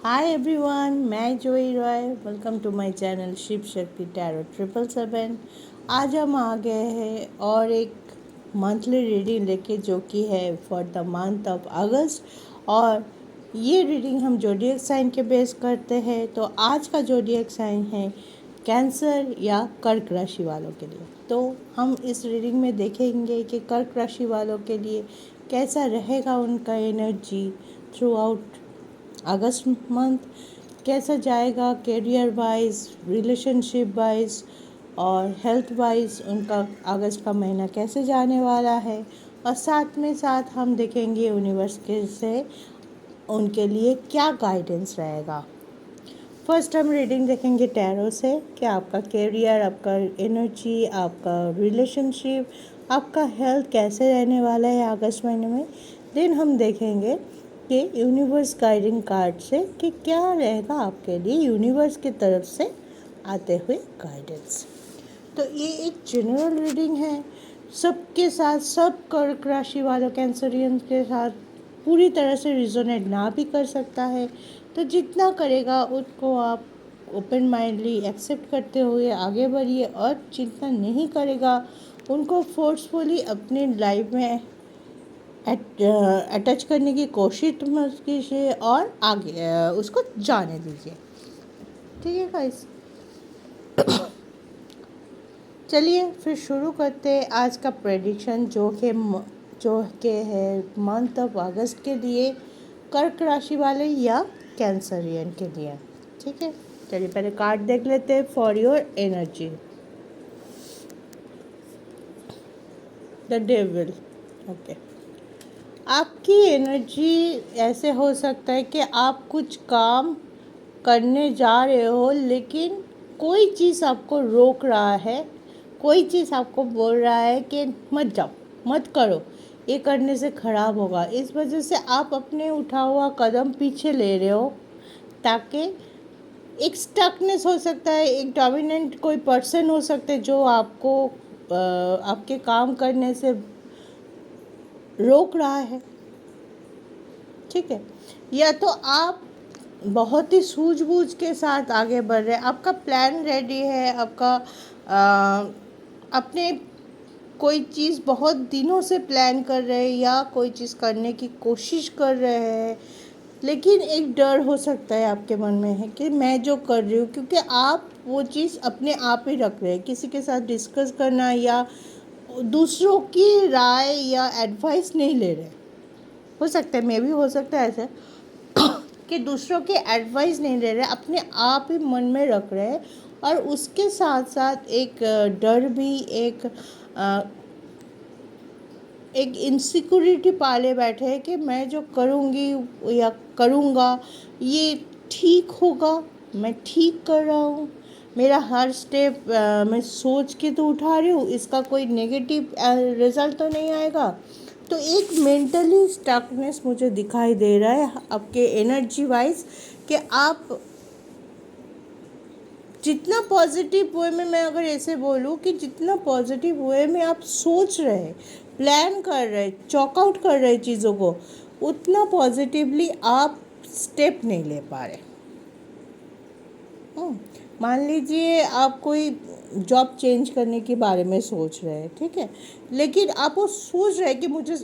हाय everyone, मैं Joey Roy. Welcome to my channel Shiv Shakti tarot 777। आज हम आ गए हैं और एक मंथली रीडिंग लेके, जो कि है फॉर द मंथ ऑफ अगस्त। और ये रीडिंग हम जोडियक साइन के बेस करते हैं। तो आज का जोडियक साइन है कैंसर या कर्क राशि वालों के लिए। तो हम इस रीडिंग में देखेंगे कि कर्क राशि वालों के लिए कैसा रहेगा उनका एनर्जी थ्रू आउट अगस्त मंथ, कैसा जाएगा करियर वाइज, रिलेशनशिप वाइज और हेल्थ वाइज। उनका अगस्त का महीना कैसे जाने वाला है, और साथ में साथ हम देखेंगे यूनिवर्स के से उनके लिए क्या गाइडेंस रहेगा। फर्स्ट हम रीडिंग देखेंगे टैरो से कि आपका करियर, आपका एनर्जी, आपका रिलेशनशिप, आपका हेल्थ कैसे रहने वाला है अगस्त महीने में। देन हम देखेंगे कि यूनिवर्स गाइडिंग कार्ड से कि क्या रहेगा आपके लिए यूनिवर्स की तरफ से आते हुए गाइडेंस। तो ये एक जनरल रीडिंग है, सबके साथ, सब कर्क राशि वालों कैंसरियन के साथ पूरी तरह से रिजोनेट ना भी कर सकता है। तो जितना करेगा उसको आप ओपन माइंडली एक्सेप्ट करते हुए आगे बढ़िए, और जितना नहीं करेगा उनको फोर्सफुली अपनी लाइफ में अटैच करने की कोशिश मत कीजिए और आगे उसको जाने दीजिए। ठीक है गाइस, चलिए फिर शुरू करते हैं आज का प्रेडिक्शन, जो के है मंथ ऑफ अगस्त के लिए कर्क राशि वाले या कैंसरियन के लिए। ठीक है, चलिए पहले कार्ड देख लेते हैं for your energy. The devil. Okay, आपकी एनर्जी ऐसे हो सकता है कि आप कुछ काम करने जा रहे हो, लेकिन कोई चीज़ आपको रोक रहा है, कोई चीज़ आपको बोल रहा है कि मत जाओ, मत करो, ये करने से ख़राब होगा। इस वजह से आप अपने उठा हुआ कदम पीछे ले रहे हो, ताकि एक स्टकनेस हो सकता है, एक डोमिनेंट कोई पर्सन हो सकता है जो आपको आपके काम करने से रोक रहा है। ठीक है, या तो आप बहुत ही सूझबूझ के साथ आगे बढ़ रहे हैं, आपका प्लान रेडी है, आपका अपने कोई चीज़ बहुत दिनों से प्लान कर रहे हैं या कोई चीज़ करने की कोशिश कर रहे हैं, लेकिन एक डर हो सकता है आपके मन में है कि मैं जो कर रही हूँ, क्योंकि आप वो चीज़ अपने आप ही रख रहे हैं, किसी के साथ डिस्कस करना या दूसरों की राय या एडवाइस नहीं ले रहे। हो सकता है, मे भी हो सकता है ऐसे कि दूसरों की एडवाइस नहीं ले रहे, अपने आप ही मन में रख रहे हैं, और उसके साथ साथ एक डर भी, एक इनसिक्योरिटी पाले बैठे हैं कि मैं जो करूँगी या करूँगा ये ठीक होगा, मैं ठीक कर रहा हूँ, मेरा हर स्टेप मैं सोच के तो उठा रही हूँ, इसका कोई नेगेटिव रिजल्ट तो नहीं आएगा। तो एक मेंटली स्टकनेस मुझे दिखाई दे रहा है आपके एनर्जी वाइज, कि आप जितना पॉजिटिव वे में, मैं अगर ऐसे बोलूँ कि जितना पॉजिटिव वे में आप सोच रहे हैं, प्लान कर रहे, चॉक आउट कर रहे चीज़ों को, उतना पॉजिटिवली आप स्टेप नहीं ले पा रहे। मान लीजिए आप कोई जॉब चेंज करने के बारे में सोच रहे हैं, ठीक है, लेकिन आप वो सोच रहे हैं कि मुझे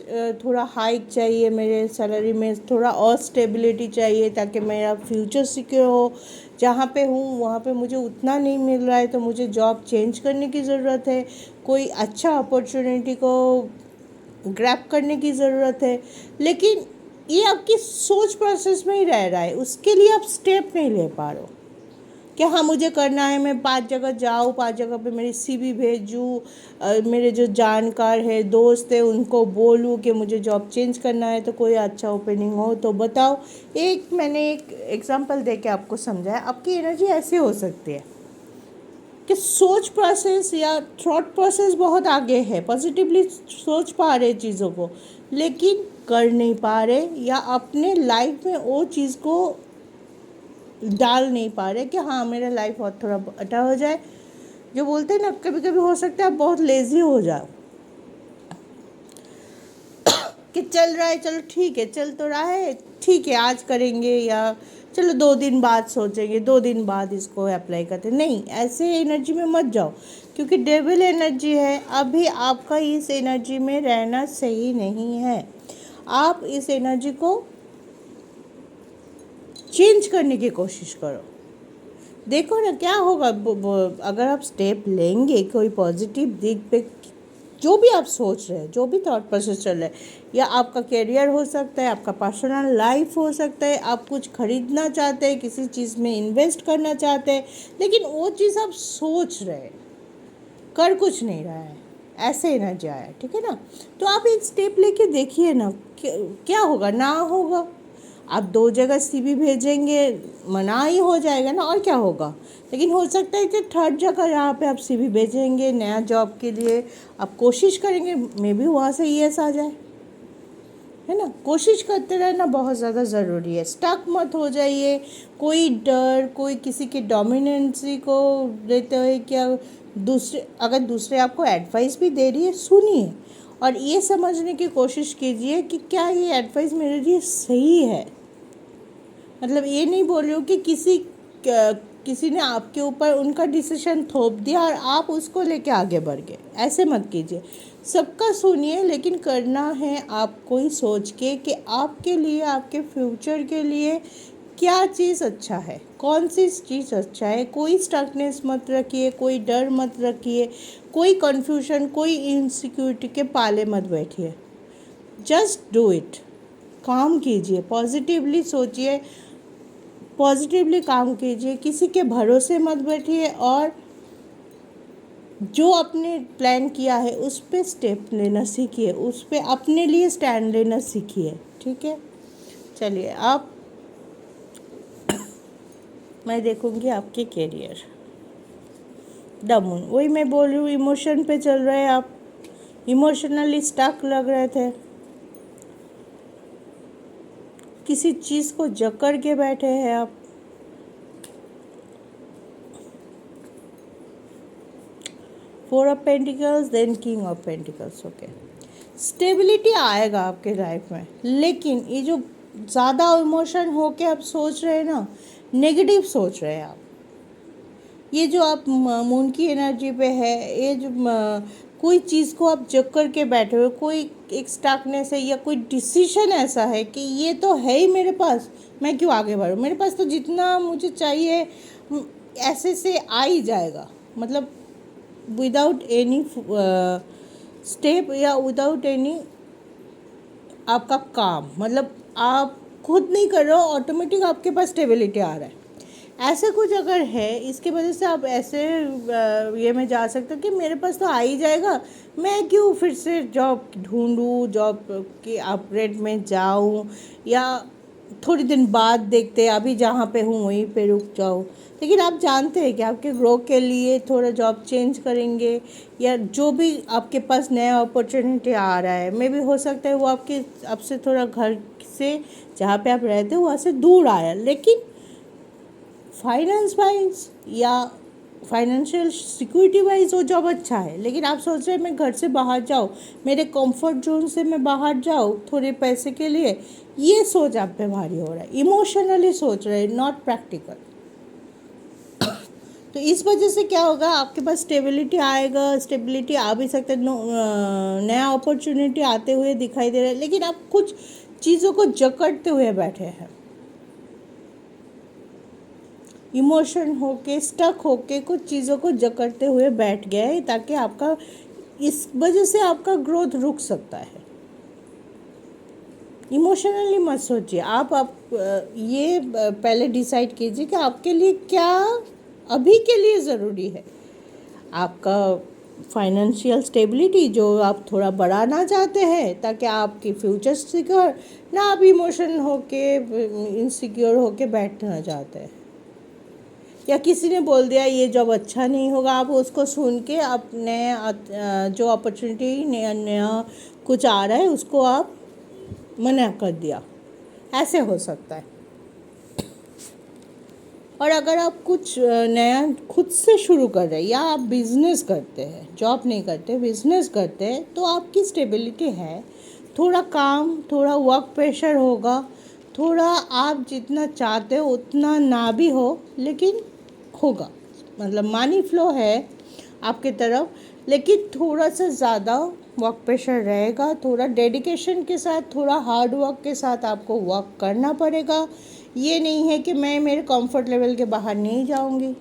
थोड़ा हाइक चाहिए, मेरे सैलरी में थोड़ा और स्टेबिलिटी चाहिए ताकि मेरा फ्यूचर सिक्योर हो। जहाँ पे हूँ वहाँ पे मुझे उतना नहीं मिल रहा है, तो मुझे जॉब चेंज करने की ज़रूरत है, कोई अच्छा अपॉर्चुनिटी को ग्रैब करने की ज़रूरत है। लेकिन ये आपकी सोच प्रोसेस में ही रह रहा है, उसके लिए आप स्टेप नहीं ले पा रहे हो कि हाँ मुझे करना है, मैं 5 जगह जाऊँ, 5 जगह पे मेरी CV भेजूँ, मेरे जो जानकार है, दोस्त है, उनको बोलूँ कि मुझे जॉब चेंज करना है, तो कोई अच्छा ओपनिंग हो तो बताओ। मैंने एक एग्जांपल दे के आपको समझाया। आपकी एनर्जी ऐसे हो सकती है कि सोच प्रोसेस या थॉट प्रोसेस बहुत आगे है, पॉजिटिवली सोच पा रहे चीज़ों को, लेकिन कर नहीं पा रहे, या अपने लाइफ में वो चीज़ को डाल नहीं पा रहे कि हाँ मेरा लाइफ और थोड़ा अच्छा हो जाए। जो बोलते हैं ना, कभी कभी हो सकता है आप बहुत लेज़ी हो जाओ कि चल रहा है, चलो ठीक है, चल तो रहा है, ठीक है आज करेंगे, या चलो 2 दिन बाद सोचेंगे, 2 दिन बाद इसको अप्लाई करते, नहीं, ऐसे एनर्जी में मत जाओ, क्योंकि डेविल एनर्जी है। अभी आपका इस एनर्जी में रहना सही नहीं है। आप इस एनर्जी को चेंज करने की कोशिश करो। देखो ना क्या होगा, अगर आप स्टेप लेंगे कोई पॉजिटिव दिख पे, जो भी आप सोच रहे हैं, जो भी थॉट प्रोसेस चल रहा है, या आपका करियर हो सकता है, आपका पर्सनल लाइफ हो सकता है, आप कुछ खरीदना चाहते हैं, किसी चीज़ में इन्वेस्ट करना चाहते हैं, लेकिन वो चीज़ आप सोच रहे हैं, कर कुछ नहीं रहा है, ऐसे एनर्जी आया, ठीक है ना। तो आप एक स्टेप लेके देखिए ना, क्या होगा, ना होगा। आप 2 जगह सीवी भेजेंगे, मना ही हो जाएगा ना, और क्या होगा। लेकिन हो सकता है कि थर्ड जगह जहाँ पे आप सीवी भेजेंगे नया जॉब के लिए, आप कोशिश करेंगे, मे बी वहाँ से येस आ जाए, है ना। कोशिश करते रहना बहुत ज़्यादा ज़रूरी है। स्टक मत हो जाइए, कोई डर, कोई किसी की डोमिनेंसी को देते हुए, क्या अगर दूसरे आपको एडवाइस भी दे रही है, सुनिए, और ये समझने की कोशिश कीजिए कि क्या ये एडवाइस मेरे लिए सही है। मतलब ये नहीं बोल रही हूँ कि किसी ने आपके ऊपर उनका डिसीजन थोप दिया और आप उसको लेके आगे बढ़ गए, ऐसे मत कीजिए। सबका सुनिए, लेकिन करना है आपको ही सोच के कि आपके लिए, आपके फ्यूचर के लिए क्या चीज़ अच्छा है, कौन सी चीज़ अच्छा है। कोई स्टकनेस मत रखिए, कोई डर मत रखिए, कोई कन्फ्यूजन, कोई इनसिक्योरिटी के पाले मत बैठिए। Just do it. काम कीजिए, पॉजिटिवली सोचिए, पॉजिटिवली काम कीजिए, किसी के भरोसे मत बैठिए, और जो आपने प्लान किया है उस पर स्टेप लेना सीखिए, उस पर अपने लिए स्टैंड लेना सीखिए, ठीक है। चलिए, आप मैं देखूंगी आपके करियर। द मून, वही मैं बोल रही हूँ, इमोशन पे चल रहे हैं आप, इमोशनली स्टक लग रहे थे, किसी चीज़ को जकड़ के बैठे हैं आप। Four of pentacles, then king of pentacles, okay. Stability आएगा आपके लाइफ में, लेकिन ये जो ज़्यादा इमोशन हो के आप सोच रहे हैं ना, नेगेटिव सोच रहे हैं आप, ये जो आप मून की एनर्जी पे है, ये जो कोई चीज़ को आप जकड़ के बैठे हुए, कोई एक स्टकनेस है, या कोई डिसीजन ऐसा है कि ये तो है ही मेरे पास, मैं क्यों आगे बढ़ूँ, मेरे पास तो जितना मुझे चाहिए ऐसे से आ ही जाएगा, मतलब विदाउट एनी स्टेप या विदाउट एनी आपका काम, मतलब आप खुद नहीं कर रहे हो, ऑटोमेटिक आपके पास स्टेबिलिटी आ रहा है। ऐसे कुछ अगर है, इसके वजह से आप ऐसे ये में जा सकते हो कि मेरे पास तो आ ही जाएगा, मैं क्यों फिर से जॉब ढूंढूं, जॉब के अपग्रेड में जाऊं, या थोड़ी दिन बाद देखते, अभी जहाँ पे हूँ वहीं पे रुक जाऊँ। लेकिन आप जानते हैं कि आपके ग्रो के लिए थोड़ा जॉब चेंज करेंगे, या जो भी आपके पास नया अपॉर्चुनिटी आ रहा है, मे भी हो सकता है वो आपसे थोड़ा घर से, जहाँ पे आप रहते हो वहाँ से दूर आया, लेकिन फाइनेंस वाइज या फाइनेंशियल सिक्योरिटी वाइज वो जॉब अच्छा है। लेकिन आप सोच रहे हैं मैं घर से बाहर जाऊँ, मेरे कंफर्ट जोन से मैं बाहर जाऊँ थोड़े पैसे के लिए, ये सोच आप पे भारी हो रहा है, इमोशनली सोच रहे हैं, नॉट प्रैक्टिकल। तो इस वजह से क्या होगा, आपके पास स्टेबिलिटी आएगा, स्टेबिलिटी आ भी सकता है, नया अपॉर्चुनिटी आते हुए दिखाई दे रहा है, लेकिन आप कुछ चीज़ों को जकड़ते हुए बैठे हैं, इमोशन होके, स्टक होके कुछ चीज़ों को जकड़ते हुए बैठ गया है, ताकि आपका, इस वजह से आपका ग्रोथ रुक सकता है। इमोशनली मत सोचिए, आप ये पहले डिसाइड कीजिए कि आपके लिए क्या अभी के लिए ज़रूरी है। आपका फाइनेंशियल स्टेबिलिटी जो आप थोड़ा बढ़ाना चाहते हैं, ताकि आपकी फ्यूचर सिक्योर ना, आप इमोशन होके इनसिक्योर होके बैठना चाहते हैं, या किसी ने बोल दिया ये जॉब अच्छा नहीं होगा, आप उसको सुन के अपने जो अपॉर्चुनिटी नया नया कुछ आ रहा है उसको आप मना कर दिया, ऐसे हो सकता है। और अगर आप कुछ नया खुद से शुरू कर रहे हैं, या आप बिज़नेस करते हैं, जॉब नहीं करते, बिज़नेस करते हैं, तो आपकी स्टेबिलिटी है। थोड़ा काम, थोड़ा वर्क प्रेशर होगा, थोड़ा आप जितना चाहते हो उतना ना भी हो, लेकिन होगा, मतलब मनी फ्लो है आपके तरफ, लेकिन थोड़ा सा ज़्यादा वर्क प्रेशर रहेगा। थोड़ा डेडिकेशन के साथ, थोड़ा हार्ड वर्क के साथ आपको वर्क करना पड़ेगा। ये नहीं है कि मैं मेरे कंफर्ट लेवल के बाहर नहीं जाऊंगी,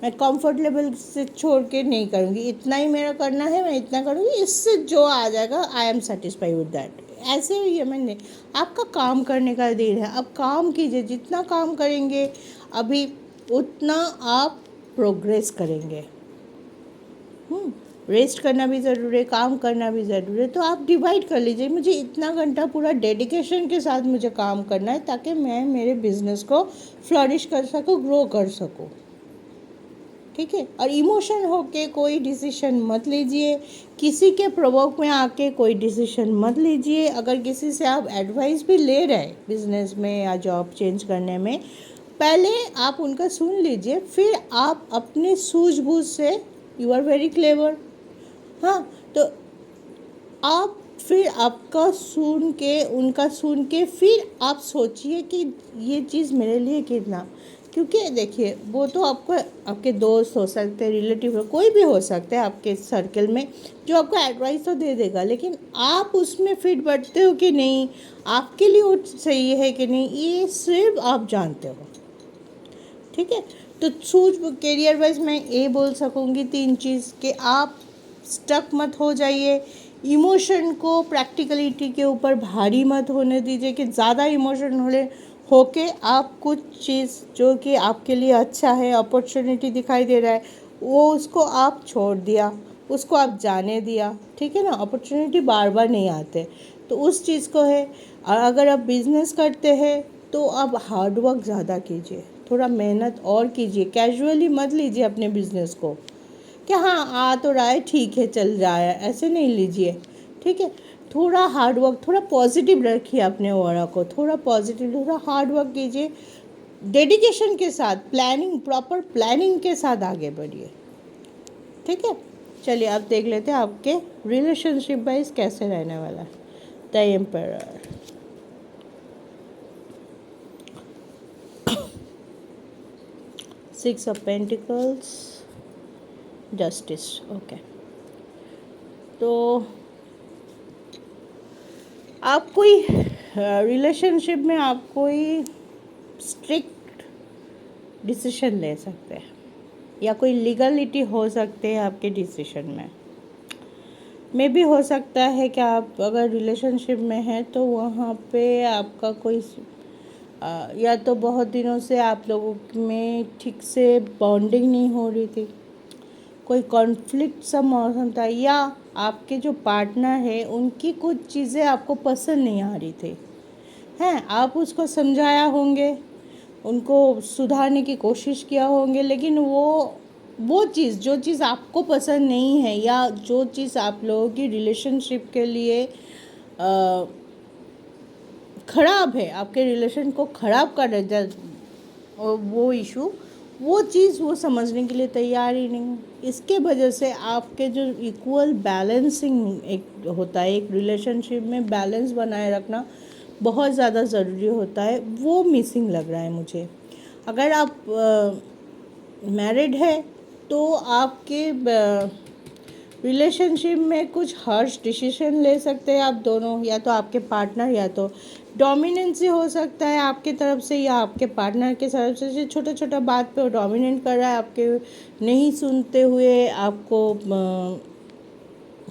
मैं कंफर्ट लेवल से छोड़ के नहीं करूँगी, इतना ही मेरा करना है, मैं इतना करूँगी, इससे जो आ जाएगा I am satisfy with that. ऐसे ही है, मैंने आपका काम करने का दिन है, अब काम कीजिए, जितना काम करेंगे अभी उतना आप प्रोग्रेस करेंगे। रेस्ट करना भी ज़रूरी है, काम करना भी ज़रूरी है, तो आप डिवाइड कर लीजिए, मुझे इतना घंटा पूरा डेडिकेशन के साथ मुझे काम करना है ताकि मैं मेरे बिजनेस को फ्लरिश कर सकूँ, ग्रो कर सकूँ। ठीक है, और इमोशन होके कोई डिसीजन मत लीजिए, किसी के प्रवोक में आके कोई डिसीजन मत लीजिए। अगर किसी से आप एडवाइस भी ले रहे हैं बिजनेस में या जॉब चेंज करने में, पहले आप उनका सुन लीजिए, फिर आप अपने सूझबूझ से, यू आर वेरी क्लेवर, हाँ, तो आप फिर आपका सुन के, उनका सुन के फिर आप सोचिए कि ये चीज़ मेरे लिए कितना, क्योंकि देखिए वो तो आपको, आपके दोस्त हो सकते हैं, रिलेटिव हो, कोई भी हो सकता है आपके सर्कल में जो आपको एडवाइस तो दे देगा, लेकिन आप उसमें फिट बैठते हो कि नहीं, आपके लिए वो सही है कि नहीं, ये सिर्फ आप जानते हो। ठीक है, तो सूझ करियर वाइज मैं ये बोल सकूँगी 3 चीज़ कि आप स्टक मत हो जाइए, इमोशन को प्रैक्टिकलिटी के ऊपर भारी मत होने दीजिए कि ज़्यादा इमोशन होके आप कुछ चीज़ जो कि आपके लिए अच्छा है, अपॉर्चुनिटी दिखाई दे रहा है, वो उसको आप छोड़ दिया, उसको आप जाने दिया। ठीक है ना, अपॉर्चुनिटी बार बार नहीं आते, तो उस चीज़ को है। और अगर आप बिजनेस करते हैं तो आप हार्ड वर्क ज़्यादा कीजिए, थोड़ा मेहनत और कीजिए, कैजुअली मत लीजिए अपने बिजनेस को कि हाँ आ तो रहा है, ठीक है चल रहा है, ऐसे नहीं लीजिए। ठीक है, थोड़ा हार्ड वर्क, थोड़ा पॉजिटिव रखिए अपने ओरा को, थोड़ा पॉजिटिव, थोड़ा हार्ड वर्क कीजिए, डेडिकेशन के साथ, प्लानिंग, प्रॉपर प्लानिंग के साथ आगे बढ़िए। ठीक है, चलिए अब देख लेते हैं आपके रिलेशनशिप वाइज कैसे रहने वाला है। The emperor, 6 of pentacles, justice. Okay, तो आप कोई रिलेशनशिप में आप कोई स्ट्रिक्ट डिसीजन ले सकते हैं या कोई लीगलिटी हो सकते हैं आपके डिसीजन में भी हो सकता है कि आप अगर रिलेशनशिप में हैं तो वहाँ पे आपका कोई या तो बहुत दिनों से आप लोगों में ठीक से बॉन्डिंग नहीं हो रही थी, कोई कॉन्फ्लिक्ट सा मौसम था, या आपके जो पार्टनर है उनकी कुछ चीज़ें आपको पसंद नहीं आ रही थी, हैं, आप उसको समझाया होंगे, उनको सुधारने की कोशिश किया होंगे, लेकिन वो चीज़, जो चीज़ आपको पसंद नहीं है या जो चीज़ आप लोगों की रिलेशनशिप के लिए ख़राब है, आपके रिलेशन को ख़राब कर रहा है, वो इशू, वो चीज़ वो समझने के लिए तैयार ही नहीं। इसके वजह से आपके जो इक्वल बैलेंसिंग एक होता है, एक रिलेशनशिप में बैलेंस बनाए रखना बहुत ज़्यादा ज़रूरी होता है, वो मिसिंग लग रहा है मुझे। अगर आप मैरिड है तो आपके रिलेशनशिप में कुछ हर्श डिसीजन ले सकते हैं आप दोनों, या तो आपके पार्टनर, या तो डोमिनेंसी हो सकता है आपके तरफ से या आपके पार्टनर के तरफ से, छोटा छोटा बात पे वो डोमिनेट कर रहा है, आपके नहीं सुनते हुए, आपको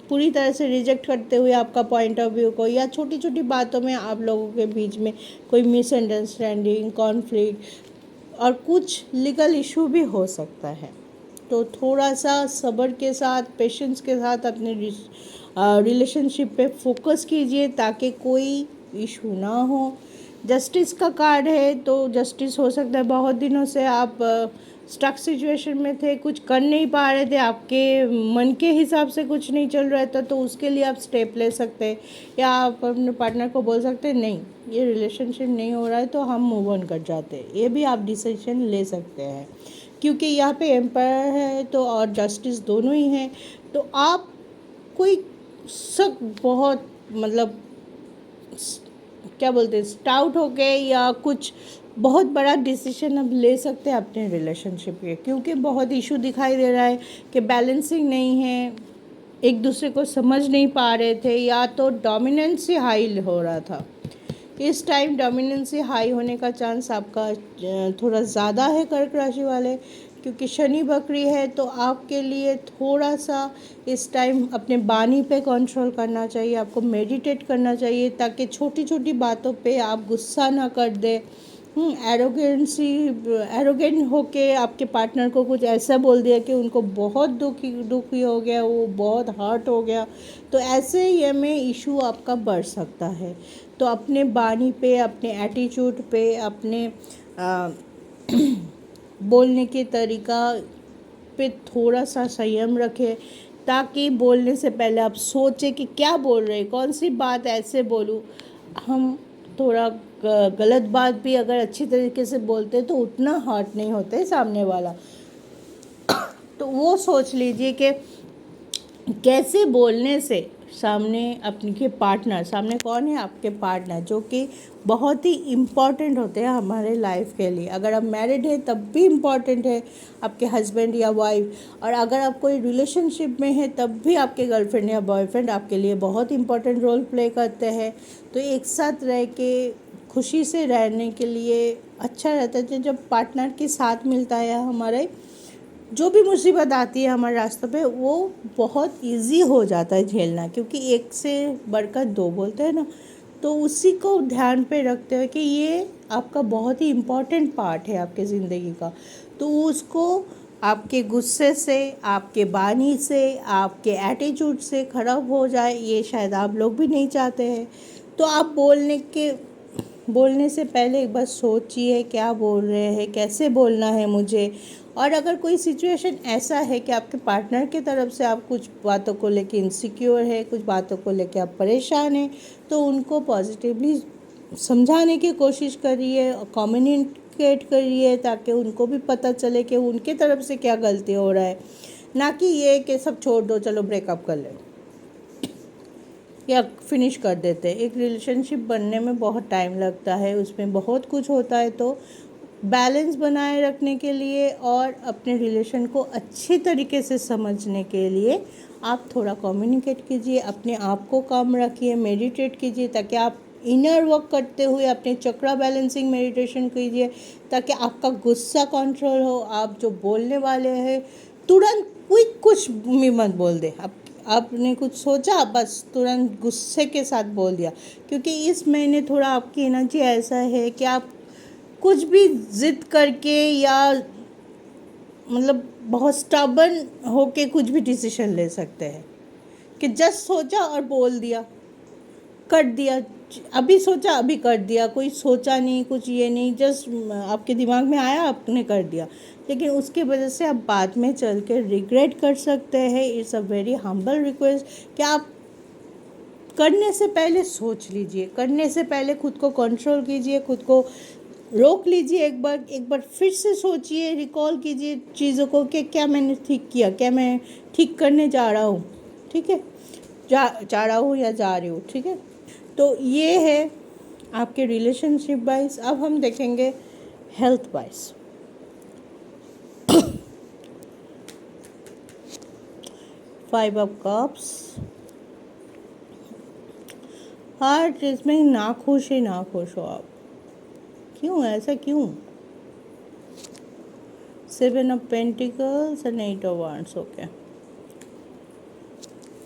पूरी तरह से रिजेक्ट करते हुए आपका पॉइंट ऑफ व्यू को, या छोटी छोटी बातों में आप लोगों के बीच में कोई मिसअंडरस्टैंडिंग, कॉन्फ्लिक्ट और कुछ लीगल इशू भी हो सकता है। तो थोड़ा सा सब्र के साथ, पेशेंस के साथ अपने रिलेशनशिप पे फोकस कीजिए ताकि कोई इशू ना हो। जस्टिस का कार्ड है तो जस्टिस हो सकता है बहुत दिनों से आप स्टक सिचुएशन में थे, कुछ कर नहीं पा रहे थे, आपके मन के हिसाब से कुछ नहीं चल रहा था, तो उसके लिए आप स्टेप ले सकते हैं, या आप अपने पार्टनर को बोल सकते हैं नहीं ये रिलेशनशिप नहीं हो रहा है तो हम मूव ऑन कर जाते हैं, ये भी आप डिसीजन ले सकते हैं। क्योंकि यहाँ पे एम्पायर है तो और जस्टिस दोनों ही हैं, तो आप कोई सब बहुत मतलब क्या बोलते हैं, स्टाउट हो गए या कुछ बहुत बड़ा डिसीजन अब ले सकते हैं अपने रिलेशनशिप के, क्योंकि बहुत इशू दिखाई दे रहा है कि बैलेंसिंग नहीं है, एक दूसरे को समझ नहीं पा रहे थे, या तो डोमिनेंस ही हाई हो रहा था। इस टाइम डोमिनेंसी हाई होने का चांस आपका थोड़ा ज़्यादा है कर्क राशि वाले, क्योंकि शनि बकरी है। तो आपके लिए थोड़ा सा इस टाइम अपने वाणी पे कंट्रोल करना चाहिए, आपको मेडिटेट करना चाहिए, ताकि छोटी छोटी बातों पे आप गुस्सा ना कर दे। एरोगेंट होके आपके पार्टनर को कुछ ऐसा बोल दिया कि उनको बहुत दुखी हो गया, वो बहुत हर्ट हो गया, तो ऐसे ये में इशू आपका बढ़ सकता है। तो अपने वाणी पे, अपने एटीट्यूड पे, अपने बोलने के तरीका पे थोड़ा सा संयम रखें, ताकि बोलने से पहले आप सोचें कि क्या बोल रहे हैं, कौन सी बात ऐसे बोलूँ। हम थोड़ा गलत बात भी अगर अच्छी तरीके से बोलते हैं तो उतना हर्ट नहीं होते सामने वाला। तो वो सोच लीजिए कि कैसे बोलने से सामने अपने के पार्टनर, सामने कौन है, आपके पार्टनर, जो कि बहुत ही इम्पॉर्टेंट होते हैं हमारे लाइफ के लिए। अगर आप मैरिड है तब भी इम्पॉर्टेंट है आपके हस्बैंड या वाइफ, और अगर आप कोई रिलेशनशिप में है तब भी आपके गर्लफ्रेंड या बॉयफ्रेंड आपके लिए बहुत इम्पॉर्टेंट रोल प्ले करते हैं। तो एक साथ रह के खुशी से रहने के लिए अच्छा रहता है जब पार्टनर के साथ मिलता है। हमारे जो भी मुसीबत आती है हमारे रास्ते पे, वो बहुत इजी हो जाता है झेलना, क्योंकि एक से बढ़कर दो बोलते हैं ना। तो उसी को ध्यान पे रखते हुए कि ये आपका बहुत ही इम्पॉर्टेंट पार्ट है आपके ज़िंदगी का, तो उसको आपके गुस्से से, आपके वाणी से, आपके एटीट्यूड से ख़राब हो जाए, ये शायद आप लोग भी नहीं चाहते हैं। तो आप बोलने से पहले एक बार सोचिए क्या बोल रहे हैं, कैसे बोलना है मुझे। और अगर कोई सिचुएशन ऐसा है कि आपके पार्टनर की तरफ से आप कुछ बातों को लेके इनसिक्योर है, कुछ बातों को लेके आप परेशान हैं, तो उनको पॉजिटिवली समझाने की कोशिश करिए, कम्युनिकेट करिए, ताकि उनको भी पता चले कि उनके तरफ से क्या गलती हो रहा है, ना कि ये कि सब छोड़ दो, चलो ब्रेकअप कर ले या फिनिश कर देते। एक रिलेशनशिप बनने में बहुत टाइम लगता है, उसमें बहुत कुछ होता है। तो बैलेंस बनाए रखने के लिए और अपने रिलेशन को अच्छी तरीके से समझने के लिए आप थोड़ा कम्युनिकेट कीजिए, अपने आप को काम रखिए, मेडिटेट कीजिए, ताकि आप इनर वर्क करते हुए अपने चक्रा बैलेंसिंग मेडिटेशन कीजिए, ताकि आपका गुस्सा कंट्रोल हो। आप जो बोलने वाले हैं तुरंत क्विक कुछ भी मत बोल दे। आपने कुछ सोचा बस तुरंत गुस्से के साथ बोल दिया, क्योंकि इस महीने थोड़ा आपकी एनर्जी ऐसा है कि आप कुछ भी जिद करके या मतलब बहुत स्टबर्न होके कुछ भी डिसीजन ले सकते हैं, कि जस्ट सोचा और बोल दिया, कर दिया, अभी सोचा अभी कर दिया, कोई सोचा नहीं, कुछ ये नहीं, जस्ट आपके दिमाग में आया आपने कर दिया। लेकिन उसकी वजह से आप बाद में चल के रिग्रेट कर सकते हैं। It's a very humble request कि आप करने से पहले सोच लीजिए, करने से पहले खुद को कंट्रोल कीजिए, खुद को रोक लीजिए, एक बार फिर से सोचिए, रिकॉल कीजिए चीज़ों को कि क्या मैंने ठीक किया, क्या मैं ठीक करने जा रहा हूँ, ठीक है, जा रहा हूँ या जा रही हूँ, ठीक है। तो ये है आपके रिलेशनशिप वाइज। अब हम देखेंगे health wise. Five of cups, हर चीज़ में नाखुश ही नाखुश हो आप, क्यों ऐसा क्यों? Seven of pentacles and eight of wands. Okay,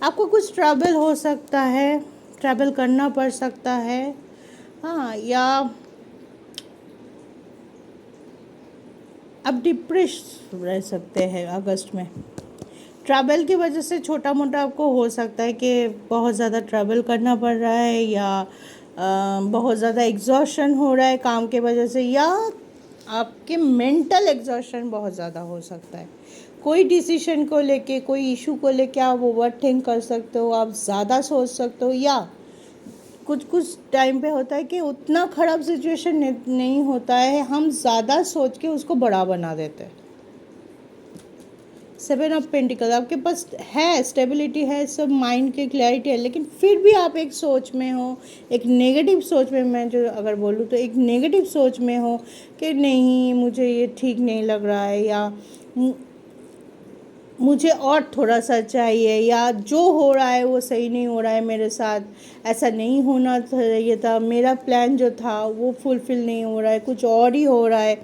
आपको कुछ ट्रैवल हो सकता है, ट्रैवल करना पड़ सकता है, हाँ, या आप डिप्रेस रह सकते हैं अगस्त में। ट्रैवल की वजह से छोटा मोटा आपको हो सकता है कि बहुत ज़्यादा ट्रैवल करना पड़ रहा है, या बहुत ज़्यादा एग्जॉशन हो रहा है काम के वजह से, या आपके मेंटल एग्जॉशन बहुत ज़्यादा हो सकता है। कोई डिसीजन को लेके, कोई इशू को लेके आप ओवर थिंक कर सकते हो, आप ज़्यादा सोच सकते हो, या कुछ टाइम पे होता है कि उतना ख़राब सिचुएशन नहीं होता है, हम ज़्यादा सोच के उसको बड़ा बना देते हैं। 7 ऑफ पेंटिकल, आपके पास है, स्टेबिलिटी है, सब माइंड की क्लैरिटी है, लेकिन फिर भी आप एक सोच में हो, एक नेगेटिव सोच में, मैं जो अगर बोलूँ तो एक नेगेटिव सोच में हो कि नहीं मुझे ये ठीक नहीं लग रहा है, या मुझे और थोड़ा सा चाहिए, या जो हो रहा है वो सही नहीं हो रहा है मेरे साथ, ऐसा नहीं होना चाहिए था, मेरा प्लान जो था वो फुलफ़िल नहीं हो रहा है, कुछ और ही हो रहा है।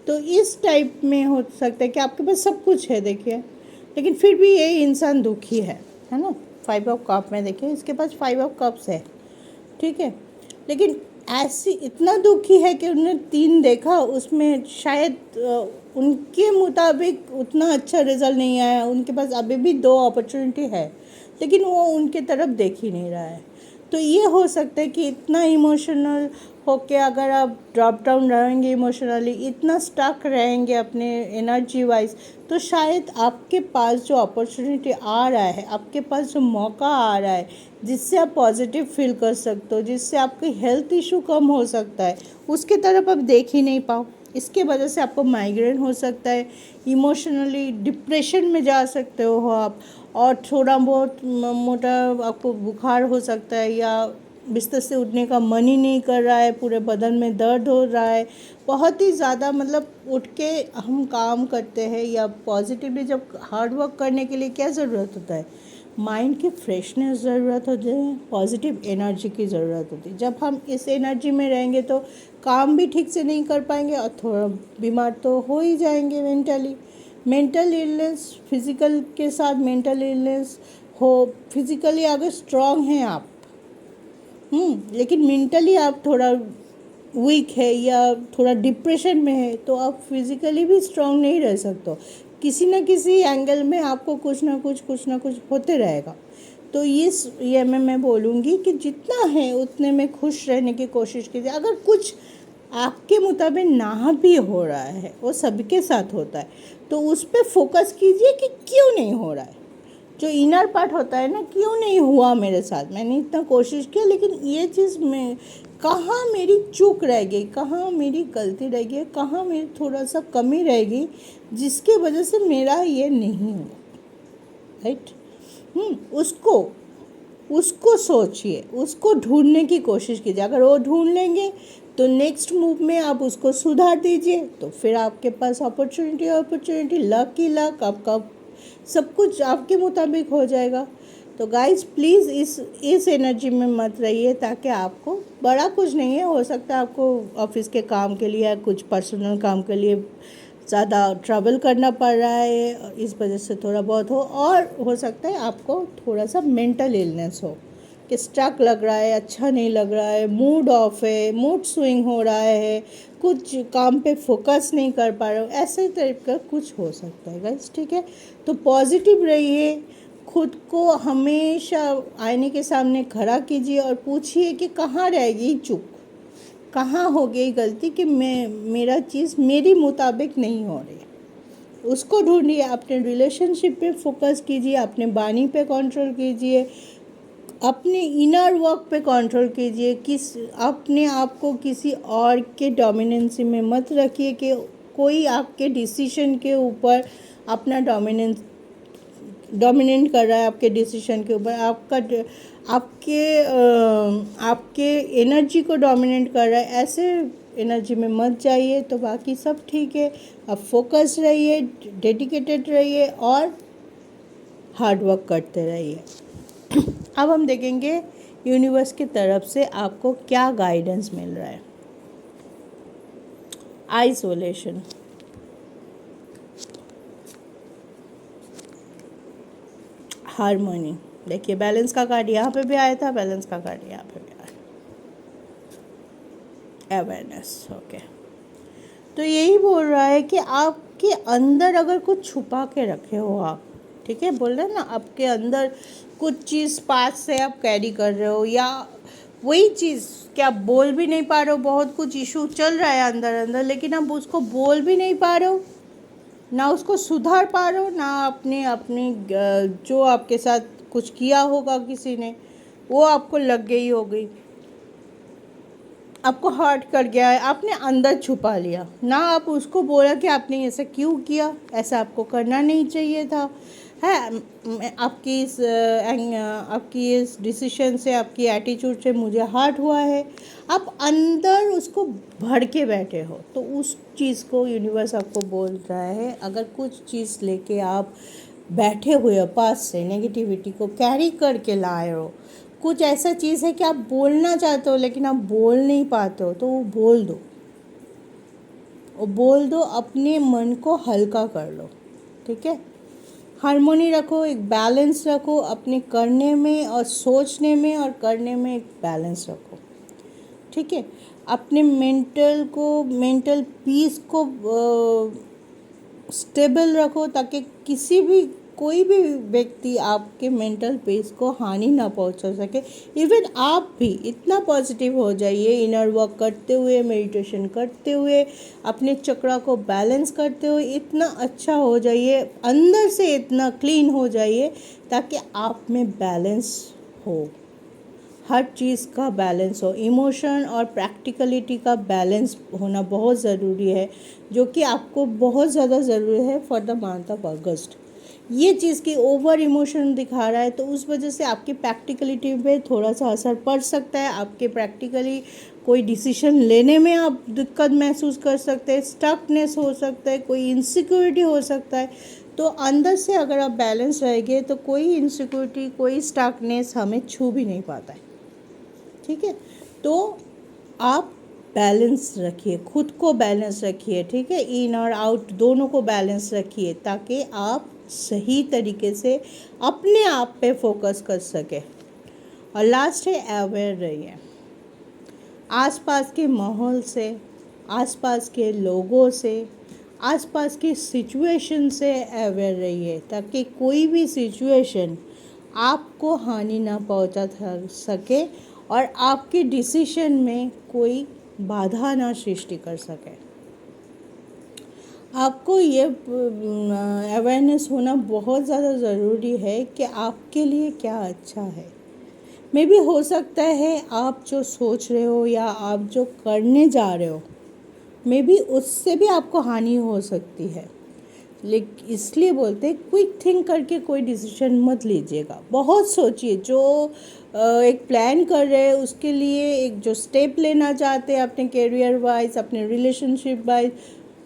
तो इस टाइप में हो सकता है कि आपके पास सब कुछ है देखिए, लेकिन फिर भी ये इंसान दुखी है ना। 5 ऑफ कप में देखिए इसके पास 5 ऑफ कप्स है, ठीक है, लेकिन ऐसी इतना दुखी है कि उन्होंने 3 देखा, उसमें शायद उनके मुताबिक उतना अच्छा रिज़ल्ट नहीं आया, उनके पास अभी भी 2 अपॉर्चुनिटी है, लेकिन वो उनके तरफ देख ही नहीं रहा है। तो ये हो सकता है कि इतना इमोशनल होके अगर आप ड्रॉप डाउन रहेंगे इमोशनली, इतना स्टक रहेंगे अपने एनर्जी वाइज, तो शायद आपके पास जो अपॉर्चुनिटी आ रहा है, आपके पास जो मौका आ रहा है, जिससे आप पॉजिटिव फील कर सकते हो, जिससे आपकी हेल्थ इशू कम हो सकता है, उसके तरफ आप देख ही नहीं पाओ। इसके वजह से आपको माइग्रेन हो सकता है, इमोशनली डिप्रेशन में जा सकते हो आप, और थोड़ा बहुत मोटा आपको बुखार हो सकता है, या बिस्तर से उठने का मन ही नहीं कर रहा है, पूरे बदन में दर्द हो रहा है, बहुत ही ज़्यादा, मतलब उठ के हम काम करते हैं या पॉजिटिवली जब हार्ड वर्क करने के लिए क्या ज़रूरत होता है, माइंड की फ्रेशनेस ज़रूरत होती है, पॉजिटिव एनर्जी की ज़रूरत होती है। जब हम इस एनर्जी में रहेंगे तो काम भी ठीक से नहीं कर पाएंगे और थोड़ा बीमार तो हो ही जाएंगे मेंटली। मेंटल इलनेस, फिज़िकल के साथ मेंटल इलनेस हो, फिज़िकली अगर स्ट्रांग हैं आप, लेकिन मेंटली आप थोड़ा वीक है या थोड़ा डिप्रेशन में है, तो आप फिज़िकली भी स्ट्रांग नहीं रह सकते। किसी न किसी एंगल में आपको कुछ ना कुछ होते रहेगा। तो ये मैं बोलूँगी कि जितना है उतने में खुश रहने की कोशिश कीजिए। अगर कुछ आपके मुताबिक ना भी हो रहा है, वो सबके साथ होता है, तो उस पर फोकस कीजिए कि क्यों नहीं हो रहा है। जो इनर पार्ट होता है ना, क्यों नहीं हुआ मेरे साथ, मैंने इतना कोशिश किया लेकिन ये चीज़ में कहाँ मेरी चूक रह गई, कहाँ मेरी गलती रह गई, कहाँ मेरी थोड़ा सा कमी रह गई, जिसके वजह से मेरा ये नहीं हुआ, राइट। उसको सोचिए, उसको ढूंढने की कोशिश कीजिए। अगर वो ढूंढ लेंगे तो नेक्स्ट मूव में आप उसको सुधार दीजिए, तो फिर आपके पास अपॉर्चुनिटी, लक ही लक, आपका सब कुछ आपके मुताबिक हो जाएगा। तो गाइज प्लीज़ इस एनर्जी में मत रहिए, ताकि आपको बड़ा कुछ नहीं है, हो सकता है आपको ऑफिस के काम के लिए या कुछ पर्सनल काम के लिए ज़्यादा ट्रैवल करना पड़ रहा है, इस वजह से थोड़ा बहुत हो, और हो सकता है आपको थोड़ा सा मेंटल इलनेस हो कि स्टक लग रहा है, अच्छा नहीं लग रहा है, मूड ऑफ है, मूड स्विंग हो रहा है, कुछ काम पे फोकस नहीं कर पा रहे हो, ऐसे टाइप का कुछ हो सकता है गाइस, ठीक है। तो पॉजिटिव रहिए, खुद को हमेशा आईने के सामने खड़ा कीजिए और पूछिए कि कहाँ रह गई चूक, कहाँ हो गई गलती कि मेरा चीज़ मेरी मुताबिक नहीं हो रही, उसको ढूंढिए। अपने रिलेशनशिप पे फोकस कीजिए, अपने वाणी पे कंट्रोल कीजिए, अपने इनर वर्क पे कंट्रोल कीजिए। अपने आप को किसी और के डोमिनेंसी में मत रखिए कि कोई आपके डिसीजन के ऊपर अपना डोमिनेट कर रहा है, आपके डिसीजन के ऊपर आपके एनर्जी को डोमिनेट कर रहा है, ऐसे एनर्जी में मत जाइए। तो बाकी सब ठीक है, आप फोकस रहिए, डेडिकेटेड रहिए और हार्ड वर्क करते रहिए। अब हम देखेंगे यूनिवर्स की तरफ से आपको क्या गाइडेंस मिल रहा है। आइसोलेशन, हार्मनी, देखिए बैलेंस का कार्ड यहाँ पे भी आया था, बैलेंस का कार्ड यहाँ पे भी आया, अवेयरनेस, ओके। तो यही बोल रहा है कि आपके अंदर अगर कुछ छुपा के रखे हो आप, ठीक है, बोल रहे हैं ना, आपके अंदर कुछ चीज़ पास से आप कैरी कर रहे हो, या वही चीज़ कि आप बोल भी नहीं पा रहे हो, बहुत कुछ इशू चल रहा है अंदर अंदर, लेकिन आप उसको बोल भी नहीं पा रहे हो, ना उसको सुधार पा रहे हो, ना अपने अपने जो आपके साथ कुछ किया होगा किसी ने, वो आपको लग गई हो गई, आपको हर्ट कर गया है, आपने अंदर छुपा लिया ना, आप उसको बोला कि आपने ऐसा क्यों किया, ऐसा आपको करना नहीं चाहिए था, है। आपकी इस डिसीजन से, आपकी एटीट्यूड से मुझे हर्ट हुआ है, आप अंदर उसको भर के बैठे हो। तो उस चीज़ को यूनिवर्स आपको बोल रहा है, अगर कुछ चीज़ लेके आप बैठे हुए हो, पास से नेगेटिविटी को कैरी करके लाए हो, कुछ ऐसा चीज़ है कि आप बोलना चाहते हो लेकिन आप बोल नहीं पाते हो, तो वो बोल दो, वो बोल दो, अपने मन को हल्का कर लो, ठीक है। हार्मोनी रखो, एक बैलेंस रखो अपने करने में और सोचने में, और करने में एक बैलेंस रखो, ठीक है। अपने मेंटल पीस को स्टेबल रखो, ताकि किसी भी कोई भी व्यक्ति आपके मेंटल पीस को हानि ना पहुंचा सके। इवन आप भी इतना पॉजिटिव हो जाइए, इनर वर्क करते हुए, मेडिटेशन करते हुए, अपने चक्रा को बैलेंस करते हुए इतना अच्छा हो जाइए, अंदर से इतना क्लीन हो जाइए, ताकि आप में बैलेंस हो, हर चीज़ का बैलेंस हो। इमोशन और प्रैक्टिकलिटी का बैलेंस होना बहुत ज़रूरी है, जो कि आपको बहुत ज़्यादा ज़रूरी है फॉर द मंथ ऑफ अगस्त। ये चीज़ की ओवर इमोशन दिखा रहा है, तो उस वजह से आपकी प्रैक्टिकलिटी पे थोड़ा सा असर पड़ सकता है। आपके प्रैक्टिकली कोई डिसीजन लेने में आप दिक्कत महसूस कर सकते हैं, स्टकनेस हो सकता है, कोई इनसिक्योरिटी हो सकता है। तो अंदर से अगर आप बैलेंस रहेंगे तो कोई इनसिक्योरिटी, कोई स्टकनेस हमें छू भी नहीं पाता है, ठीक है। तो आप बैलेंस रखिए, खुद को बैलेंस रखिए, ठीक है। इन और आउट दोनों को बैलेंस रखिए, ताकि आप सही तरीके से अपने आप पे फोकस कर सके। और लास्ट है, अवेयर रहिए आसपास के माहौल से, आसपास के लोगों से, आसपास की सिचुएशन से अवेयर रहिए, ताकि कोई भी सिचुएशन आपको हानि ना पहुंचा सके और आपके डिसीजन में कोई बाधा ना सृष्टि कर सके। आपको ये अवेयरनेस होना बहुत ज़्यादा ज़रूरी है कि आपके लिए क्या अच्छा है। मे भी हो सकता है आप जो सोच रहे हो या आप जो करने जा रहे हो, मे भी उससे भी आपको हानि हो सकती है। लेकिन इसलिए बोलते हैं, क्विक थिंक करके कोई डिसीजन मत लीजिएगा, बहुत सोचिए। जो एक प्लान कर रहे हैं उसके लिए, एक जो स्टेप लेना चाहते हैं अपने करियर वाइज, अपने रिलेशनशिप वाइज,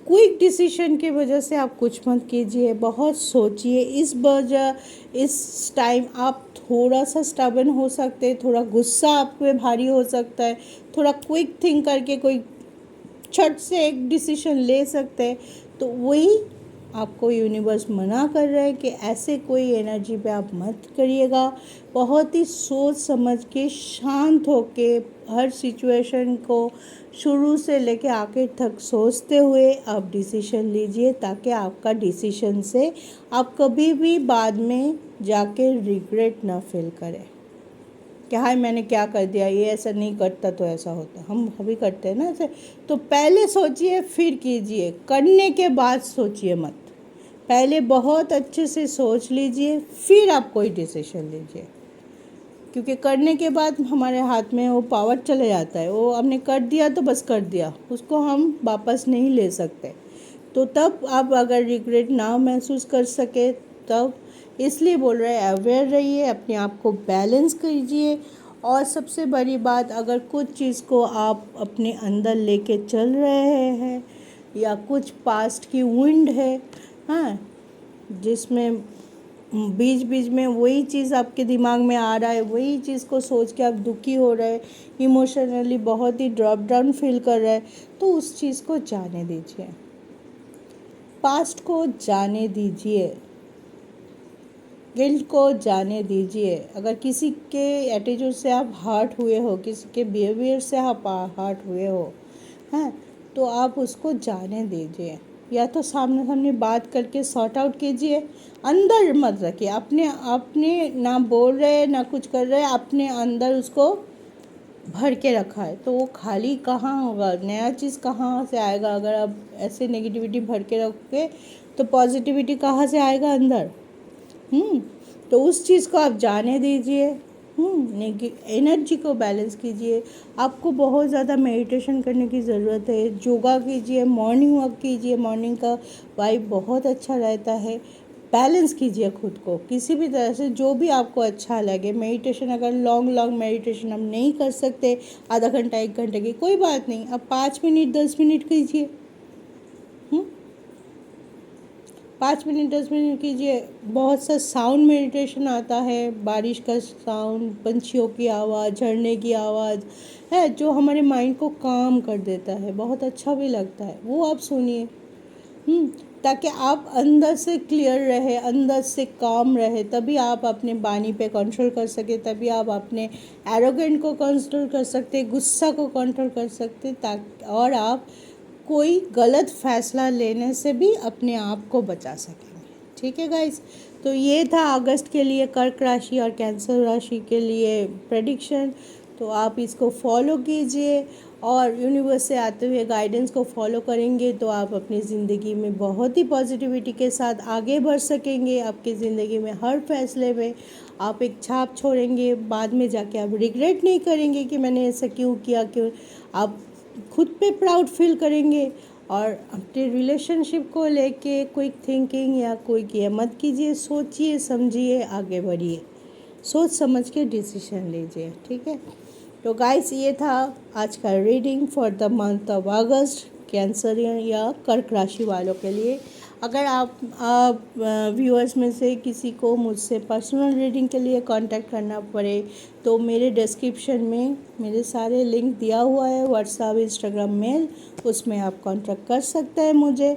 क्विक डिसीजन की वजह से आप कुछ मत कीजिए, बहुत सोचिए। इस टाइम आप थोड़ा सा स्टबन हो सकते हैं, थोड़ा गुस्सा आप पे भारी हो सकता है, थोड़ा क्विक थिंक करके कोई छट से एक डिसीजन ले सकते हैं। तो वही आपको यूनिवर्स मना कर रहा है कि ऐसे कोई एनर्जी पे आप मत करिएगा। बहुत ही सोच समझ के, शांत होके हर सिचुएशन को शुरू से लेके आखिर तक सोचते हुए आप डिसीजन लीजिए, ताकि आपका डिसीजन से आप कभी भी बाद में जाके रिग्रेट ना फील करें कि हाय मैंने क्या कर दिया, ये ऐसा नहीं करता तो ऐसा होता। हम अभी करते हैं ना ऐसे। तो पहले सोचिए फिर कीजिए, करने के बाद सोचिए मत। पहले बहुत अच्छे से सोच लीजिए, फिर आप कोई डिसीजन लीजिए, क्योंकि करने के बाद हमारे हाथ में वो पावर चले जाता है। वो हमने कर दिया तो बस कर दिया, उसको हम वापस नहीं ले सकते। तो तब आप अगर रिग्रेट ना महसूस कर सके, तब इसलिए बोल रहे हैं अवेयर रहिए, अपने आप को बैलेंस कीजिए। और सबसे बड़ी बात, अगर कुछ चीज़ को आप अपने अंदर लेके चल रहे हैं, या कुछ पास्ट की विंड है, हाँ, जिसमें बीच बीच में वही चीज़ आपके दिमाग में आ रहा है, वही चीज़ को सोच के आप दुखी हो रहे हैं, इमोशनली बहुत ही ड्रॉप डाउन फील कर रहे हैं, तो उस चीज़ को जाने दीजिए, पास्ट को जाने दीजिए, गिल्ट को जाने दीजिए। अगर किसी के एटीट्यूड से आप हर्ट हुए हो, किसी के बिहेवियर से आप हर्ट हुए हो, हैं, तो आप उसको जाने दीजिए, या तो सामने सामने बात करके सॉर्ट आउट कीजिए, अंदर मत रखिए। अपने ना बोल रहे ना कुछ कर रहे, अपने अंदर उसको भर के रखा है, तो वो खाली कहाँ होगा, नया चीज़ कहाँ से आएगा। अगर आप ऐसे नेगेटिविटी भर के रखोगे तो पॉजिटिविटी कहाँ से आएगा अंदर। तो उस चीज़ को आप जाने दीजिए, एनर्जी को बैलेंस कीजिए। आपको बहुत ज़्यादा मेडिटेशन करने की ज़रूरत है, योगा कीजिए, मॉर्निंग वॉक कीजिए, मॉर्निंग का वाइब बहुत अच्छा रहता है। बैलेंस कीजिए खुद को किसी भी तरह से, जो भी आपको अच्छा लगे। मेडिटेशन अगर लॉन्ग लॉन्ग मेडिटेशन हम नहीं कर सकते, आधा घंटा 1 घंटे की, कोई बात नहीं, अब 5 मिनट 10 मिनट कीजिए। 5 मिनट 10 मिनट कीजिए। बहुत सा साउंड मेडिटेशन आता है, बारिश का साउंड, पंछियों की आवाज़, झरने की आवाज़ है, जो हमारे माइंड को काम कर देता है, बहुत अच्छा भी लगता है, वो आप सुनिए। ताकि आप अंदर से क्लियर रहे, अंदर से काम रहे, तभी आप अपने वाणी पे कंट्रोल कर सके, तभी आप अपने एरोगेंट को कंट्रोल कर सकते, गुस्सा को कंट्रोल कर सकते, ताकि और आप कोई गलत फैसला लेने से भी अपने आप को बचा सकेंगे। ठीक है गाइस, तो ये था अगस्त के लिए कर्क राशि और कैंसर राशि के लिए प्रेडिक्शन। तो आप इसको फॉलो कीजिए, और यूनिवर्स से आते हुए गाइडेंस को फॉलो करेंगे तो आप अपनी ज़िंदगी में बहुत ही पॉजिटिविटी के साथ आगे बढ़ सकेंगे। आपकी ज़िंदगी में हर फैसले में आप एक छाप छोड़ेंगे, बाद में जाके आप रिग्रेट नहीं करेंगे कि मैंने ऐसा क्यों किया, क्यों। आप खुद पे प्राउड फील करेंगे, और अपने रिलेशनशिप को लेके क्विक थिंकिंग या कोई किया मत कीजिए, सोचिए समझिए आगे बढ़िए, सोच समझ के डिसीजन लीजिए। ठीक है, तो गाइस ये था आज का reading for the month of August, cancer या कर्क राशि वालों के लिए। अगर आप व्यूअर्स में से किसी को मुझसे पर्सनल रीडिंग के लिए कांटेक्ट करना पड़े तो मेरे डिस्क्रिप्शन में मेरे सारे लिंक दिया हुआ है, व्हाट्सएप, इंस्टाग्राम, मेल, उसमें आप कांटेक्ट कर सकते हैं मुझे।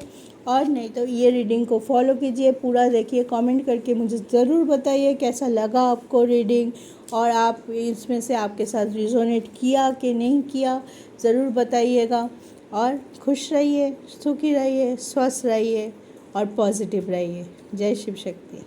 और नहीं तो ये रीडिंग को फॉलो कीजिए, पूरा देखिए, कमेंट करके मुझे ज़रूर बताइए कैसा लगा आपको रीडिंग, और आप इसमें से आपके साथ रिजोनेट किया कि नहीं किया, ज़रूर बताइएगा। और खुश रहिए, सुखी रहिए, स्वस्थ रहिए और पॉजिटिव रहिए। जय शिव शक्ति।